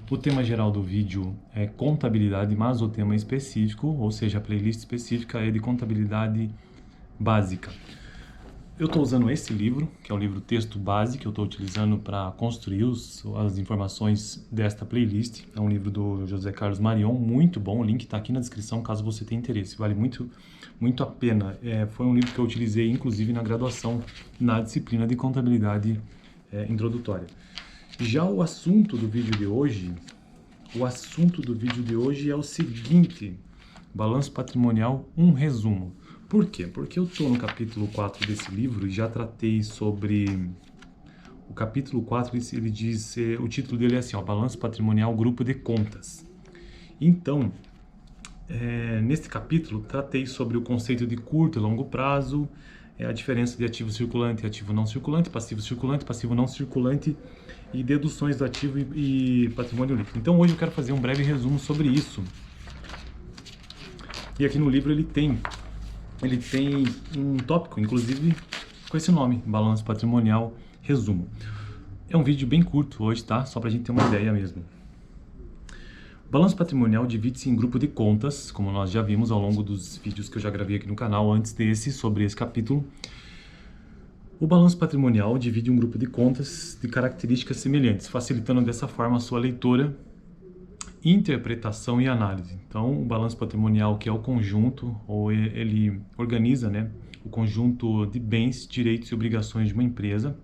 O tema geral do vídeo é contabilidade, mas o tema específico, ou seja, a playlist específica é de contabilidade básica. Eu estou usando esse livro, que é o livro Texto Base, que eu estou utilizando para construir as informações desta playlist. É um livro do José Carlos Marion, muito bom, o link está aqui na descrição caso você tenha interesse, vale muito, muito a pena. Foi um livro que eu utilizei inclusive na graduação, na disciplina de contabilidade introdutória. Já o assunto do vídeo de hoje é o seguinte: balanço patrimonial, um resumo. Por quê? Porque eu estou no capítulo 4 desse livro e já tratei sobre... O capítulo 4, ele diz, o título dele é assim, balanço patrimonial, grupo de contas. Então, neste capítulo, tratei sobre o conceito de curto e longo prazo, a diferença de ativo circulante e ativo não circulante, passivo não circulante e deduções do ativo e patrimônio líquido. Então, hoje eu quero fazer um breve resumo sobre isso. E aqui no livro ele tem um tópico, inclusive, com esse nome, Balanço Patrimonial Resumo. É um vídeo bem curto hoje, tá? Só pra gente ter uma ideia mesmo. O balanço patrimonial divide-se em grupo de contas, como nós já vimos ao longo dos vídeos que eu já gravei aqui no canal antes desse, sobre esse capítulo. O balanço patrimonial divide um grupo de contas de características semelhantes, facilitando dessa forma a sua leitura, interpretação e análise. Então, o balanço patrimonial, que é o conjunto, ou ele organiza, né, o conjunto de bens, direitos e obrigações de uma empresa,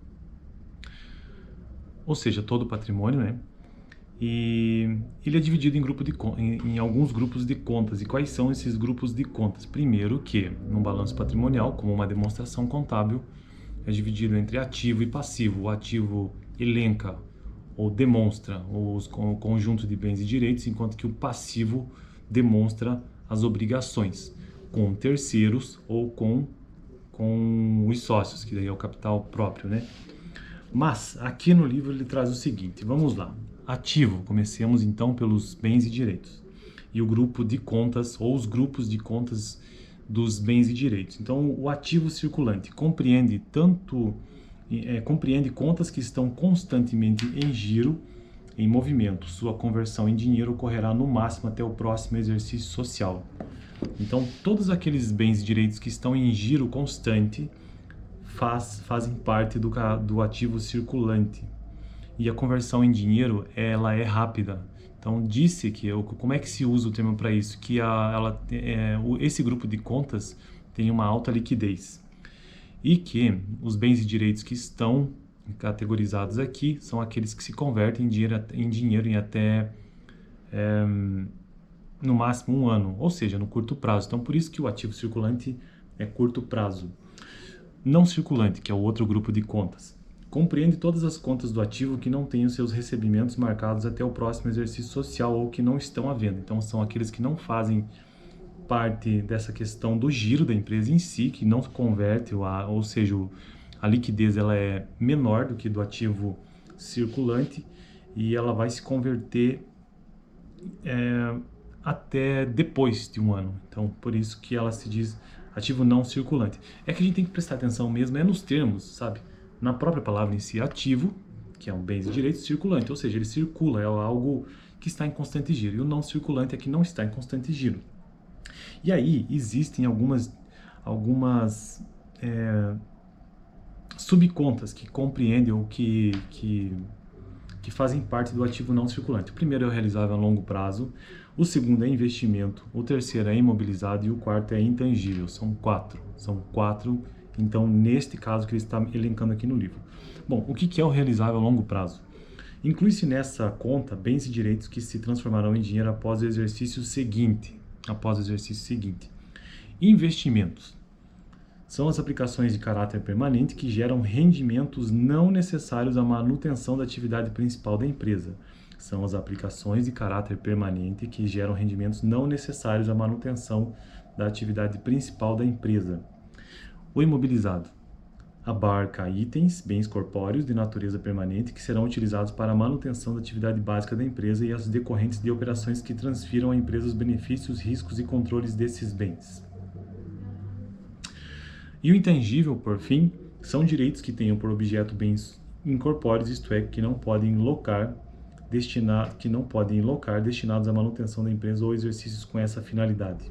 ou seja, todo o patrimônio, né? E ele é dividido em alguns grupos de contas. E quais são esses grupos de contas? Primeiro que, no balanço patrimonial, como uma demonstração contábil, é dividido entre ativo e passivo. O ativo elenca ou demonstra o conjunto de bens e direitos, enquanto que o passivo demonstra as obrigações com terceiros ou com os sócios, que daí é o capital próprio, né? Mas aqui no livro ele traz o seguinte, vamos lá. Ativo, comecemos então pelos bens e direitos. E o grupo de contas, ou os grupos de contas dos bens e direitos. Então, o ativo circulante compreende contas que estão constantemente em giro, em movimento. Sua conversão em dinheiro ocorrerá no máximo até o próximo exercício social. Então, todos aqueles bens e direitos que estão em giro constante fazem parte do ativo circulante. E a conversão em dinheiro, ela é rápida. Então, como é que se usa o termo para isso? Que esse grupo de contas tem uma alta liquidez. E que os bens e direitos que estão categorizados aqui são aqueles que se convertem em dinheiro em até, no máximo, 1 ano, ou seja, no curto prazo. Então, por isso que o ativo circulante é curto prazo. Não circulante, que é o outro grupo de contas, compreende todas as contas do ativo que não têm os seus recebimentos marcados até o próximo exercício social ou que não estão à venda. Então, são aqueles que não fazem parte dessa questão do giro da empresa em si, que não se converte, ou seja, a liquidez ela é menor do que do ativo circulante e ela vai se converter até depois de 1 ano. Então, por isso que ela se diz ativo não circulante. É que a gente tem que prestar atenção mesmo nos termos, sabe? Na própria palavra em si, ativo, que é um bens e direitos, circulante, ou seja, ele circula, é algo que está em constante giro. E o não circulante é que não está em constante giro. E aí existem algumas subcontas que compreendem ou que fazem parte do ativo não circulante. O primeiro é o realizável a longo prazo, o segundo é investimento, o terceiro é imobilizado e o quarto é intangível. São quatro, então, neste caso que ele está elencando aqui no livro. Bom, o que é o realizável a longo prazo? Inclui-se nessa conta bens e direitos que se transformarão em dinheiro após o exercício seguinte. Investimentos são as aplicações de caráter permanente que geram rendimentos não necessários à manutenção da atividade principal da empresa. São as aplicações de caráter permanente que geram rendimentos não necessários à manutenção da atividade principal da empresa. O imobilizado abarca itens, bens corpóreos de natureza permanente que serão utilizados para a manutenção da atividade básica da empresa e as decorrentes de operações que transfiram à empresa os benefícios, riscos e controles desses bens. E o intangível, por fim, são direitos que tenham por objeto bens incorpóreos, isto é, que não podem locar que não podem locar, destinados à manutenção da empresa ou exercícios com essa finalidade.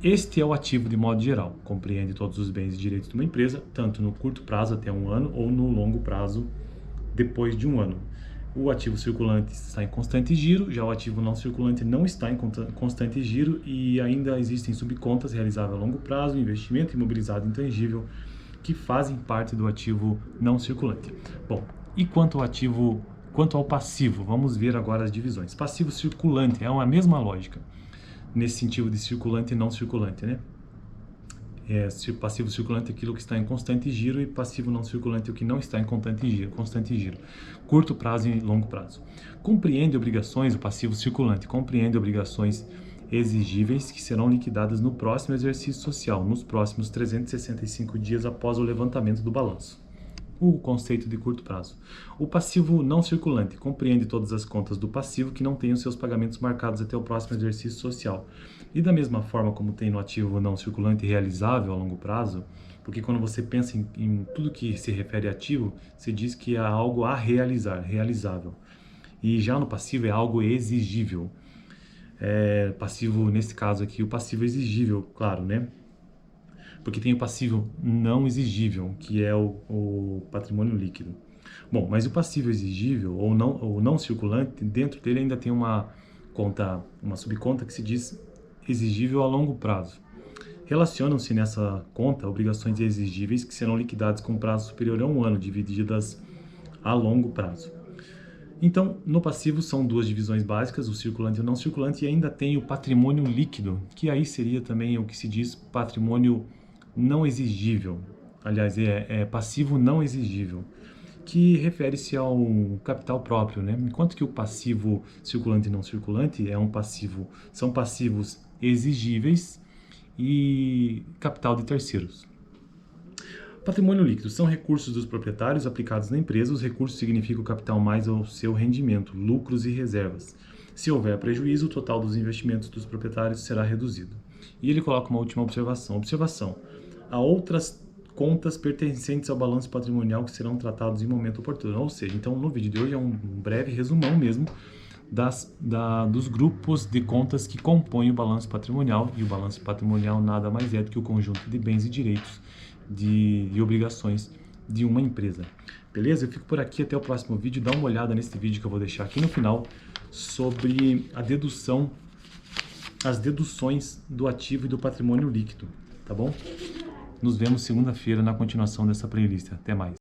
Este é o ativo de modo geral, compreende todos os bens e direitos de uma empresa, tanto no curto prazo até 1 ano ou no longo prazo depois de 1 ano. O ativo circulante está em constante giro, já o ativo não circulante não está em constante giro e ainda existem subcontas realizáveis a longo prazo, investimento imobilizado intangível, que fazem parte do ativo não circulante. Bom, e quanto ao passivo, vamos ver agora as divisões. Passivo circulante é a mesma lógica, nesse sentido de circulante e não circulante, né? Passivo circulante é aquilo que está em constante giro e passivo não circulante é o que não está em constante giro. Curto prazo e longo prazo. Compreende obrigações, o passivo circulante compreende obrigações exigíveis que serão liquidadas no próximo exercício social, nos próximos 365 dias após o levantamento do balanço. O conceito de curto prazo. O passivo não circulante compreende todas as contas do passivo que não tenham seus pagamentos marcados até o próximo exercício social. E da mesma forma como tem no ativo não circulante realizável a longo prazo, porque quando você pensa em tudo que se refere a ativo, você diz que é algo a realizar, realizável. E já no passivo é algo exigível. Passivo, nesse caso aqui, o passivo exigível, claro, né? Porque tem o passivo não exigível, que é o patrimônio líquido. Bom, mas o passivo exigível ou não circulante, dentro dele ainda tem uma subconta que se diz exigível a longo prazo. Relacionam-se nessa conta obrigações exigíveis que serão liquidadas com prazo superior a 1 ano, divididas a longo prazo. Então, no passivo são 2 divisões básicas, o circulante e o não circulante, e ainda tem o patrimônio líquido, que aí seria também o que se diz patrimônio não exigível. Aliás, é passivo não exigível, que refere-se ao capital próprio, né? Enquanto que o passivo circulante e não circulante são passivos exigíveis e capital de terceiros. Patrimônio líquido são recursos dos proprietários aplicados na empresa. Os recursos significam o capital mais o seu rendimento, lucros e reservas. Se houver prejuízo, o total dos investimentos dos proprietários será reduzido. E ele coloca uma última observação. Há outras contas pertencentes ao balanço patrimonial que serão tratados em momento oportuno. Ou seja, então no vídeo de hoje é um breve resumão mesmo dos grupos de contas que compõem o balanço patrimonial. E o balanço patrimonial nada mais é do que o conjunto de bens e direitos de obrigações de uma empresa. Beleza? Eu fico por aqui, até o próximo vídeo. Dá uma olhada nesse vídeo que eu vou deixar aqui no final sobre as deduções do ativo e do patrimônio líquido, tá bom? Nos vemos segunda-feira na continuação dessa playlist. Até mais.